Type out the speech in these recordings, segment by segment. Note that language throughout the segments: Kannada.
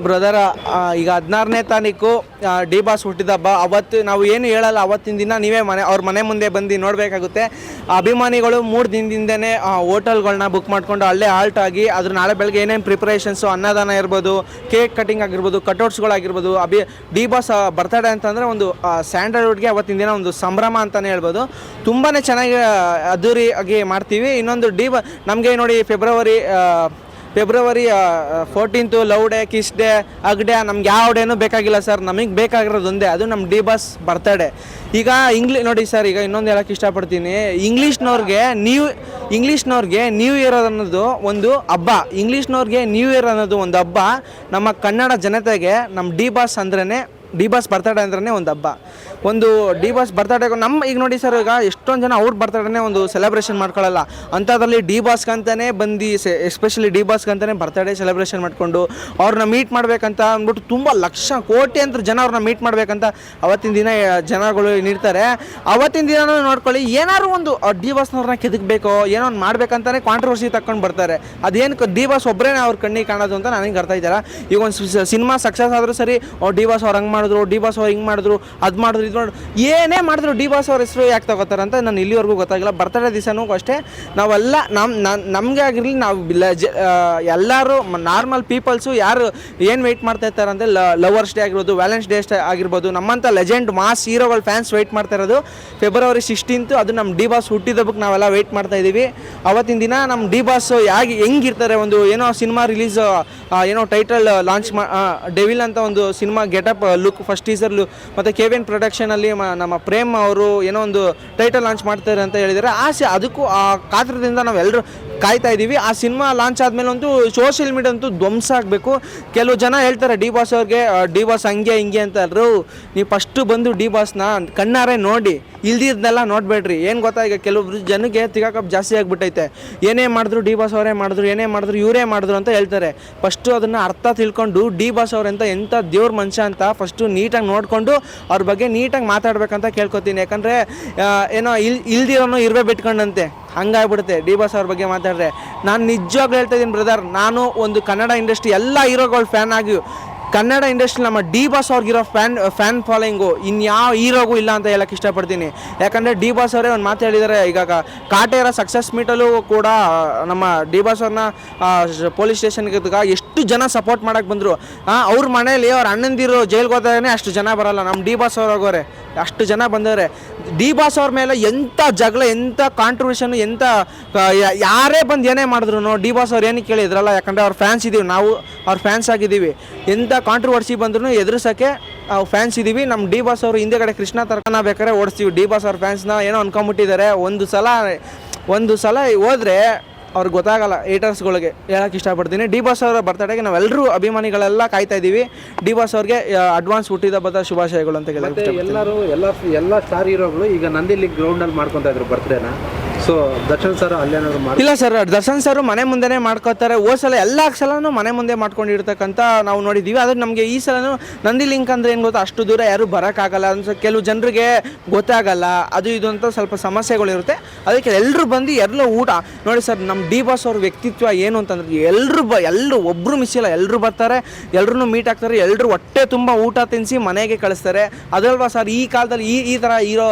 ಬ್ರದರ್, ಈಗ 16ನೇ ತಾರೀಕು ಡಿ ಬಾಸ್ ಹುಟ್ಟಿದ ಹಬ್ಬ. ಅವತ್ತು ನಾವು ಏನು ಹೇಳಲ್ಲ, ಅವತ್ತಿನ ದಿನ ನೀವೇ ಅವ್ರ ಮನೆ ಮುಂದೆ ಬಂದು ನೋಡಬೇಕಾಗುತ್ತೆ. ಅಭಿಮಾನಿಗಳು 3 ದಿನದಿಂದನೇ ಹೋಟೆಲ್ಗಳನ್ನ ಬುಕ್ ಮಾಡ್ಕೊಂಡು ಅಲ್ಲೇ ಆಲ್ಟ್ ಆಗಿ ಅದ್ರ ನಾಳೆ ಬೆಳಗ್ಗೆ ಏನೇನು ಪ್ರಿಪ್ರೇಷನ್ಸು, ಅನ್ನದಾನ ಇರ್ಬೋದು, ಕೇಕ್ ಕಟಿಂಗ್ ಆಗಿರ್ಬೋದು, ಕಟೌಟ್ಸ್ಗಳಾಗಿರ್ಬೋದು. ಡಿ ಬಾಸ್ ಬರ್ತಡೇ ಅಂತಂದರೆ ಒಂದು ಸ್ಯಾಂಡಲ್ವುಡ್ಗೆ ಅವತ್ತಿನ ದಿನ ಒಂದು ಸಂಭ್ರಮ ಅಂತಲೇ ಹೇಳ್ಬೋದು. ತುಂಬಾ ಚೆನ್ನಾಗಿ ಅದ್ದೂರಿಯಾಗಿ ಮಾಡ್ತೀವಿ. ಇನ್ನೊಂದು ನಮಗೆ ನೋಡಿ February 14th love day, kiss day, hug day, ನಮ್ಗೆ ಯಾವ ಡೇನೂ ಬೇಕಾಗಿಲ್ಲ ಸರ್. ನಮಗೆ ಬೇಕಾಗಿರೋದು ಒಂದೇ, ಅದು ನಮ್ಮ ಡಿ ಬಾಸ್ ಬರ್ತಡೇ. ಈಗ ನೋಡಿ ಸರ್, ಈಗ ಇನ್ನೊಂದು ಹೇಳೋಕ್ಕೆ ಇಷ್ಟಪಡ್ತೀನಿ. ಇಂಗ್ಲೀಷ್ನವ್ರಿಗೆ ನ್ಯೂ ಇಯರ್ ಅನ್ನೋದು ಒಂದು ಹಬ್ಬ. ಇಂಗ್ಲೀಷ್ನವ್ರಿಗೆ ನ್ಯೂ ಇಯರ್ ಅನ್ನೋದು ಒಂದು ಹಬ್ಬ. ನಮ್ಮ ಕನ್ನಡ ಜನತೆಗೆ ನಮ್ಮ ಡಿ ಬಾಸ್ ಬರ್ತಡೇ ಅಂದ್ರೆ ಒಂದು ಹಬ್ಬ. ಒಂದು ಡಿ ಬಾಸ್ ಬರ್ತಡೇ ಈಗ ನೋಡಿ ಸರ್, ಈಗ ಎಷ್ಟೊಂದು ಜನ ಅವ್ರ ಬರ್ತಡೇನೇ ಒಂದು ಸೆಲೆಬ್ರೇಷನ್ ಮಾಡ್ಕೊಳ್ಳಲ್ಲ. ಅಂಥದ್ರಲ್ಲಿ ಡಿ ಬಾಸ್ಗಂತಲೇ ಬಂದು ಎಸ್ಪೆಷಲಿ ಡಿ ಬಾಸ್ಗಂತಲೇ ಬರ್ತಡೇ ಸೆಲೆಬ್ರೇಷನ್ ಮಾಡಿಕೊಂಡು ಅವ್ರನ್ನ ಮೀಟ್ ಮಾಡಬೇಕಂತ ಅಂದ್ಬಿಟ್ಟು ತುಂಬ ಲಕ್ಷ ಕೋಟಿ ಅಂತ ಜನ ಅವ್ರನ್ನ ಮೀಟ್ ಮಾಡಬೇಕಂತ ಅವತ್ತಿನ ದಿನ ಜನಗಳು ನೀಡ್ತಾರೆ. ಅವತ್ತಿನ ದಿನ ನೋಡ್ಕೊಳ್ಳಿ, ಏನಾದ್ರು ಒಂದು ಡಿ ಬಾಸ್ನವ್ರನ್ನ ಕೆದಕಬೇಕು, ಏನೋ ಒಂದು ಮಾಡ್ಬೇಕಂತಾನೆ ಕಾಂಟ್ರವರ್ಸಿ ತಗೊಂಡು ಬರ್ತಾರೆ. ಅದೇನು ಡಿ ಬಾಸ್ ಒಬ್ಬರೇ ಅವ್ರ ಕಣ್ಣಿಗೆ ಕಾಣೋದು ಅಂತ ನನಗೆ ಅರ್ಥ ಇದ್ದಾರೆ. ಈಗ ಒಂದು ಸಿನಿಮಾ ಸಕ್ಸಸ್ ಆದರೂ ಸರಿ, ಡಿ ಬಾಸ್ ಅವ್ರು ಹಂಗೆ ಮಾಡಿದ್ರು, ಡಿ ಬಾಸ್ ಅವ್ರು ಹಿಂಗೆ ಮಾಡಿದ್ರು, ಅದು ಮಾಡಿದ್ರು, ಇದು ಮಾಡಿದ್ರು, ಏನೇ ಮಾಡಿದ್ರು ಡಿ ಬಾಸ್ ಅವ್ರ ಹೆಸರು ಯಾಕೆ ತಗೋತಾರೆ ಅಂತ ನಾನು ಇಲ್ಲಿವರೆಗೂ ಗೊತ್ತಾಗಿಲ್ಲ. ಬರ್ತಡೇ ದಿವಸನೂ ಅಷ್ಟೇ ನಾವೆಲ್ಲ ನಮಗೆ ಆಗಿರಲಿ, ನಾವು ಎಲ್ಲರೂ ನಾರ್ಮಲ್ ಪೀಪಲ್ಸು ಯಾರು ಏನು ವೆಯ್ಟ್ ಮಾಡ್ತಾ ಇರ್ತಾರೆ ಅಂದರೆ ಲವರ್ಸ್ ಡೇ ಆಗಿರ್ಬೋದು, ವ್ಯಾಲೆಂಟ್ಸ್ ಡೇ ಆಗಿರ್ಬೋದು, ನಮ್ಮಂಥ ಲೆಜೆಂಡ್ ಮಾಸ್ ಹೀರೋಗಳ ಫ್ಯಾನ್ಸ್ ವೆಯ್ಟ್ ಮಾಡ್ತಾ ಇರೋದು ಫೆಬ್ರವರಿ 16th. ಅದು ನಮ್ಮ ಡಿ ಬಾಸ್ ಹುಟ್ಟಿದಬ್ಬಕ್ಕೆ ನಾವೆಲ್ಲ ವೆಯ್ಟ್ ಮಾಡ್ತಾ ಇದ್ದೀವಿ. ಅವತ್ತಿನ ದಿನ ನಮ್ಮ ಡಿ ಬಾಸ್ ಹೆಂಗಿರ್ತಾರೆ, ಒಂದು ಏನೋ ಸಿನಿಮಾ ರಿಲೀಸ್, ಏನೋ ಟೈಟಲ್ ಲಾಂಚ್ ಡೆವಿಲ್ ಅಂತ ಒಂದು cinema getup look, first teaser ಮತ್ತು KVN ಪ್ರೊಡಕ್ಷನಲ್ಲಿ ನಮ್ಮ ಪ್ರೇಮ್ ಅವರು ಏನೋ ಒಂದು ಟೈಟಲ್ ಲಾಂಚ್ ಮಾಡ್ತಾರೆ ಅಂತ ಹೇಳಿದ್ದಾರೆ. ಅದಕ್ಕೂ ಆ ಕಾತ್ರದಿಂದ ನಾವೆಲ್ಲರೂ ಕಾಯ್ತಾ ಇದ್ದೀವಿ. ಆ ಸಿನಿಮಾ ಲಾಂಚ್ ಆದಮೇಲೆ ಅಂತೂ ಸೋಷಿಯಲ್ ಮೀಡಿಯಾ ಅಂತೂ ಧ್ವಂಸ ಆಗಬೇಕು. ಕೆಲವು ಜನ ಹೇಳ್ತಾರೆ ಡಿ ಬಾಸ್ ಅವ್ರಿಗೆ, ಡಿ ಬಾಸ್ ಹಂಗೆ ಹಿಂಗೆ ಅಂತ. ನೀವು ಫಸ್ಟು ಬಂದು ಡಿ ಬಾಸ್ನ ಕಣ್ಣಾರೆ ನೋಡಿ, ಇಲ್ದಿದ್ದೆಲ್ಲ ನೋಡಬೇಡ್ರಿ. ಏನು ಗೊತ್ತಾ, ಈಗ ಕೆಲವೊಬ್ರು ಜನಕ್ಕೆ ತಿಗಾಕಪ್ ಜಾಸ್ತಿ ಆಗಿಬಿಟ್ಟೈತೆ. ಏನೇ ಮಾಡಿದ್ರು ಡಿ ಬಾಸ್ ಅವರೇ ಮಾಡಿದ್ರು, ಏನೇ ಮಾಡಿದ್ರು ಇವರೇ ಮಾಡಿದ್ರು ಅಂತ ಹೇಳ್ತಾರೆ. ಫಸ್ಟು ಅದನ್ನು ಅರ್ಥ ತಿಳ್ಕೊಂಡು ಡಿ ಬಾಸ್ ಅವ್ರಂತ ಎಂಥ ದೇವ್ರ ಮನುಷ್ಯ ಅಂತ ಫಸ್ಟು ನೀಟಾಗಿ ನೋಡಿಕೊಂಡು ಅವ್ರ ಬಗ್ಗೆ ನೀಟಾಗಿ ಮಾತಾಡ್ಬೇಕಂತ ಕೇಳ್ಕೊತೀನಿ. ಯಾಕಂದರೆ ಏನೋ ಇಲ್ದಿರೋನು ಇರುವೆ ಬಿಟ್ಕೊಂಡಂತೆ ಹಂಗಾಗ್ಬಿಡುತ್ತೆ ಡಿ ಬಾಸ್ ಅವ್ರ ಬಗ್ಗೆ ಮಾತಾಡಿದ್ರೆ. ನಾನು ನಿಜವಾಗ್ಲೂ ಹೇಳ್ತಾ ಇದ್ದೀನಿ ಬ್ರದರ್, ನಾನು ಒಂದು ಕನ್ನಡ ಇಂಡಸ್ಟ್ರಿ ಎಲ್ಲ ಹೀರೋಗಳ ಫ್ಯಾನ್ ಆಗಿ, ಕನ್ನಡ ಇಂಡಸ್ಟ್ರಿ ನಮ್ಮ ಡಿ ಬಾಸ್ ಅವ್ರಿಗಿರೋ ಫ್ಯಾನ್ ಫಾಲೋಯಿಂಗು ಇನ್ಯಾವ ಹೀರೋಗೂ ಇಲ್ಲ ಅಂತ ಹೇಳಕ್ಕೆ ಇಷ್ಟಪಡ್ತೀನಿ. ಯಾಕಂದರೆ ಡಿ ಬಾಸ್ ಅವರೇ ಒಂದು ಮಾತು ಹೇಳಿದ್ದಾರೆ. ಈಗ ಕಾಟೇರ ಸಕ್ಸಸ್ ಮೀಟಲ್ಲೂ ಕೂಡ ನಮ್ಮ ಡಿ ಬಾಸ್ ಅವ್ರನ್ನ ಪೊಲೀಸ್ ಸ್ಟೇಷನ್ಗೆ ಎಷ್ಟು ಜನ ಸಪೋರ್ಟ್ ಮಾಡೋಕ್ಕೆ ಬಂದರು. ಅವ್ರ ಮನೇಲಿ ಅವ್ರ ಅಣ್ಣಂದಿರು ಜೈಲ್ಗೆ ಹೋದಾಗೇ ಅಷ್ಟು ಜನ ಬರೋಲ್ಲ, ನಮ್ಮ ಡಿ ಬಾಸ್ ಅವ್ರು ಹೋಗೋರೆ ಅಷ್ಟು ಜನ ಬಂದವ್ರೆ. ಡಿ ಬಾಸ್ ಅವ್ರ ಮೇಲೆ ಎಂಥ ಜಗಳ, ಎಂಥ ಕಾಂಟ್ರಿಬ್ಯೂಷನ್, ಎಂಥ ಯಾರೇ ಬಂದು ಏನೇ ಮಾಡಿದ್ರು ಡಿ ಬಾಸ್ ಅವ್ರು ಏನಕ್ಕೆ ಕೇಳಿದ್ರಲ್ಲ, ಯಾಕಂದರೆ ಅವ್ರ ಫ್ಯಾನ್ಸ್ ಇದ್ದೀವಿ, ನಾವು ಅವ್ರ ಫ್ಯಾನ್ಸ್ ಆಗಿದ್ದೀವಿ. ಎಂಥ ಕಾಂಟ್ರವರ್ಸಿ ಬಂದ್ರೂ ಎದುರಿಸೋಕ್ಕೆ ಫ್ಯಾನ್ಸ್ ಇದ್ದೀವಿ. ನಮ್ಮ ಡಿ ಬಾಸ್ ಅವರು ಹಿಂದೆಗಡೆ ಕೃಷ್ಣ ತರ್ಕನ ಬೇಕಾದ್ರೆ ಓಡಿಸ್ತೀವಿ. ಡಿ ಬಾಸ್ ಅವ್ರ ಫ್ಯಾನ್ಸ್ನ ಏನೋ ಅನ್ಕೊಂಬಿಟ್ಟಿದ್ದಾರೆ. ಒಂದು ಸಲ ಹೋದರೆ ಅವ್ರಿಗೆ ಗೊತ್ತಾಗಲ್ಲ. ಏಟರ್ಸ್ಗಳಿಗೆ ಹೇಳೋಕ್ಕೆ ಇಷ್ಟಪಡ್ತೀನಿ. ಡಿ ಬಾಸ್ ಅವರ ಬರ್ತಡೆಗೆ ನಾವೆಲ್ಲರೂ ಅಭಿಮಾನಿಗಳೆಲ್ಲ ಕಾಯ್ತಾ ಇದ್ದೀವಿ. ಡಿ ಬಾಸ್ ಅವ್ರಿಗೆ ಅಡ್ವಾನ್ಸ್ ಹುಟ್ಟಿದ ಶುಭಾಶಯಗಳು ಅಂತ ಹೇಳೋಕ್ಕೆ ಎಲ್ಲ ಸ್ಟಾರ್ ಹೀರೋಗಳು ಈಗ ನಂದಿಲ್ಲಿ ಗ್ರೌಂಡಲ್ಲಿ ಮಾಡ್ಕೊತಾ ಇದ್ರು ಬರ್ತ್ಡೇನ. ಸೊ ದರ್ಶನ್ ಸರ್ ಅಲ್ಲೇನಾದ್ರು ಇಲ್ಲ ಸರ್, ದರ್ಶನ್ ಸರ್ ಮನೆ ಮುಂದೆನೇ ಮಾಡ್ಕೋತಾರೆ. ಸಲ ಎಲ್ಲ ಸಲನೂ ಮನೆ ಮುಂದೆ ಮಾಡ್ಕೊಂಡಿರ್ತಕ್ಕಂಥ ನಾವು ನೋಡಿದ್ದೀವಿ. ಆದರೆ ನಮಗೆ ಈ ಸಲನೂ ನಂದಿ ಲಿಂಕ್ ಅಂದರೆ ಏನು ಗೊತ್ತಾ, ಅಷ್ಟು ದೂರ ಯಾರೂ ಬರೋಕ್ಕಾಗಲ್ಲ ಅಂತ ಕೆಲವು ಜನರಿಗೆ ಗೊತ್ತಾಗಲ್ಲ. ಅದು ಇದು ಅಂತ ಸ್ವಲ್ಪ ಸಮಸ್ಯೆಗಳಿರುತ್ತೆ. ಅದಕ್ಕೆ ಎಲ್ಲರೂ ಬಂದು ಎಲ್ಲರೂ ಊಟ ನೋಡಿ ಸರ್. ನಮ್ಮ ಡಿ ಬಾಸ್ ಅವ್ರ ವ್ಯಕ್ತಿತ್ವ ಏನು ಅಂತಂದ್ರೆ ಎಲ್ಲರೂ ಒಬ್ಬರು ಮಿಸ್ ಇಲ್ಲ, ಎಲ್ಲರೂ ಬರ್ತಾರೆ, ಎಲ್ಲರೂ ಮೀಟ್ ಆಗ್ತಾರೆ, ಎಲ್ಲರೂ ಹೊಟ್ಟೆ ತುಂಬ ಊಟ ತಿನ್ನಿಸಿ ಮನೆಗೆ ಕಳಿಸ್ತಾರೆ. ಅದಲ್ವಾ ಸರ್, ಈ ಕಾಲದಲ್ಲಿ ಈ ಥರ ಹೀರೋ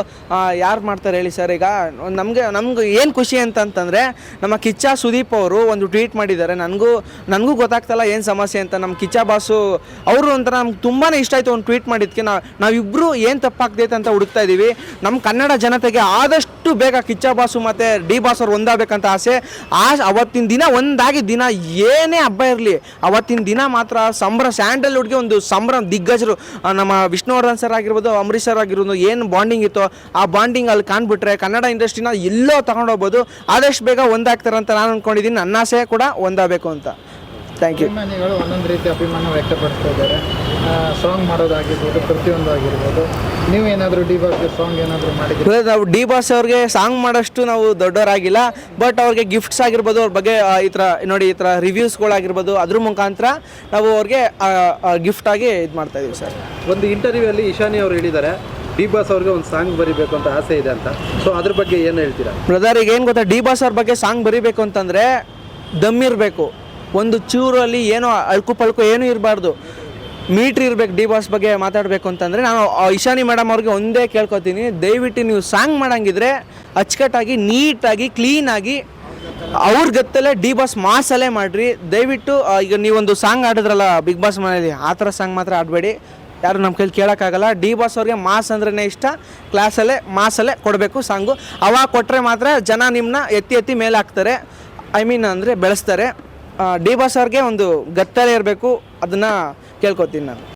ಯಾರು ಮಾಡ್ತಾರೆ ಹೇಳಿ ಸರ್. ಈಗ ನಮ್ಗೆ ಏನು ಖುಷಿ ಅಂತಂದರೆ ನಮ್ಮ ಕಿಚ್ಚ ಸುದೀಪ್ ಅವರು ಒಂದು ಟ್ವೀಟ್ ಮಾಡಿದ್ದಾರೆ. ನನಗೂ ಗೊತ್ತಾಗ್ತಲ್ಲ ಏನು ಸಮಸ್ಯೆ ಅಂತ. ನಮ್ಮ ಕಿಚ್ಚ ಬಾಸು ಅವರು ಒಂಥರ ನಮ್ಗೆ ತುಂಬಾ ಇಷ್ಟ ಆಯಿತು ಒಂದು ಟ್ವೀಟ್ ಮಾಡಿದ್ದಕ್ಕೆ. ನಾವಿಬ್ಬರು ಏನು ತಪ್ಪಾಗ್ತೈತೆ ಅಂತ ಹುಡುಕ್ತಾ ಇದ್ದೀವಿ. ನಮ್ಮ ಕನ್ನಡ ಜನತೆಗೆ ಆದಷ್ಟು ಬೇಗ ಕಿಚ್ಚ ಬಾಸು ಮತ್ತು ಡಿ ಬಾಸ್ ಅವ್ರು ಒಂದಾಗಬೇಕಂತ ಆಸೆ. ಅವತ್ತಿನ ದಿನ ಒಂದಾಗಿ ದಿನ ಏನೇ ಹಬ್ಬ ಇರಲಿ, ಅವತ್ತಿನ ದಿನ ಮಾತ್ರ ಸ್ಯಾಂಡಲ್ವುಡ್ಗೆ ಒಂದು ಸಂಭ್ರಮ. ದಿಗ್ಗಜರು ನಮ್ಮ ವಿಷ್ಣುವರ್ಧನ್ ಸರ್ ಆಗಿರ್ಬೋದು, ಅಂಬರೀಶ್ ಸರ್ ಆಗಿರ್ಬೋದು, ಏನು ಬಾಂಡಿಂಗ್ ಇತ್ತು ಆ ಬಾಂಡಿಂಗ್ ಅಲ್ಲಿ ಕಾಣ್ಬಿಟ್ರೆ ಕನ್ನಡ ಇಂಡಸ್ಟ್ರಿನ ಎಲ್ಲೋ ತಗೊಂಡೋಗ್ಬೋದು. ಆದಷ್ಟು ಬೇಗ ಒಂದಾಗ್ತಾರೆ ಅಂತ ನಾನು ಅಂದ್ಕೊಂಡಿದ್ದೀನಿ. ನನ್ನ ಆಸೆ ಕೂಡ ಒಂದಾಗಬೇಕು ಅಂತ. Thank you. ಅಭಿಮಾನಿಗಳು ಒಂದೊಂದು ರೀತಿ ಅಭಿಮಾನ ವ್ಯಕ್ತಪಡಿಸ್ತಾ ಇದ್ದಾರೆ. ಸಾಂಗ್ ಮಾಡೋದಾಗಿರ್ಬೋದು, ಪ್ರತಿಯೊಂದು ಆಗಿರ್ಬೋದು. ನೀವೇನಾದರೂ ಡಿ ಬಾಸ್ಗೆ ಸಾಂಗ್ ಏನಾದರೂ ಮಾಡಿದ್ರೆ? ನಾವು ಡಿ ಬಾಸ್ ಅವ್ರಿಗೆ ಸಾಂಗ್ ಮಾಡೋಷ್ಟು ನಾವು ದೊಡ್ಡವರಾಗಿಲ್ಲ. ಬಟ್ ಅವ್ರಿಗೆ ಗಿಫ್ಟ್ಸ್ ಆಗಿರ್ಬೋದು, ಅವ್ರ ಬಗ್ಗೆ ಈ ಥರ ರಿವ್ಯೂಸ್ಗಳಾಗಿರ್ಬೋದು, ಅದ್ರ ಮುಖಾಂತರ ನಾವು ಅವ್ರಿಗೆ ಗಿಫ್ಟಾಗಿ ಇದು ಮಾಡ್ತಾಯಿದ್ದೀವಿ ಸರ್. ಒಂದು ಇಂಟರ್ವ್ಯೂ ಅಲ್ಲಿ ಇಶಾನಿ ಅವರು ಹೇಳಿದ್ದಾರೆ ಡಿ ಬಾಸ್ ಅವ್ರಿಗೆ ಒಂದು ಸಾಂಗ್ ಬರೀಬೇಕು ಅಂತ ಆಸೆ ಇದೆ ಅಂತ. ಸೊ ಅದ್ರ ಬಗ್ಗೆ ಏನು ಹೇಳ್ತೀರಾ ಬ್ರದರ್? ಈಗ ಏನು ಗೊತ್ತಾ, ಡಿ ಬಾಸ್ ಅವ್ರ ಬಗ್ಗೆ ಸಾಂಗ್ ಬರೀಬೇಕು ಅಂತಂದರೆ ದಮ್ ಇರಬೇಕು. ಒಂದು ಚೂರಲ್ಲಿ ಏನೋ ಅಳ್ಕು ಪಳ್ಕು ಏನೂ ಇರಬಾರ್ದು, ಮೀಟ್ರ್ ಇರ್ಬೇಕು. ಡಿ ಬಾಸ್ ಬಗ್ಗೆ ಮಾತಾಡಬೇಕು ಅಂತಂದರೆ ನಾನು ಇಶಾನಿ ಮೇಡಮ್ ಅವ್ರಿಗೆ ಒಂದೇ ಕೇಳ್ಕೊತೀನಿ, ದಯವಿಟ್ಟು ನೀವು ಸಾಂಗ್ ಮಾಡಂಗಿದ್ರೆ ಅಚ್ಚುಕಟ್ಟಾಗಿ ನೀಟಾಗಿ ಕ್ಲೀನಾಗಿ ಅವ್ರ ಗತ್ತಲ್ಲೇ ಡಿ ಬಾಸ್ ಮಾಸಲ್ಲೇ ಮಾಡಿರಿ ದಯವಿಟ್ಟು. ಈಗ ನೀವೊಂದು ಸಾಂಗ್ ಆಡಿದ್ರಲ್ಲ ಬಿಗ್ ಬಾಸ್ ಮನೇಲಿ, ಆ ಥರ ಸಾಂಗ್ ಮಾತ್ರ ಆಡಬೇಡಿ, ಯಾರು ನಮ್ಮ ಕೈಲಿ ಕೇಳೋಕ್ಕಾಗಲ್ಲ. ಡಿ ಬಾಸ್ ಅವ್ರಿಗೆ ಮಾಸ್ ಅಂದ್ರೇ ಇಷ್ಟ, ಕ್ಲಾಸಲ್ಲೇ ಮಾಸಲ್ಲೇ ಕೊಡಬೇಕು ಸಾಂಗು. ಅವಾಗ ಕೊಟ್ಟರೆ ಮಾತ್ರ ಜನ ನಿಮ್ಮನ್ನ ಎತ್ತಿ ಎತ್ತಿ ಮೇಲೆ ಹಾಕ್ತಾರೆ, ಅಂದರೆ ಬೆಳೆಸ್ತಾರೆ. ಡಿ ಬಾಸ್ ಅವ್ರಿಗೆ ಒಂದು ಗತ್ತಲೆ ಇರಬೇಕು, ಅದನ್ನು ಕೇಳ್ಕೊತೀನಿ ನಾನು.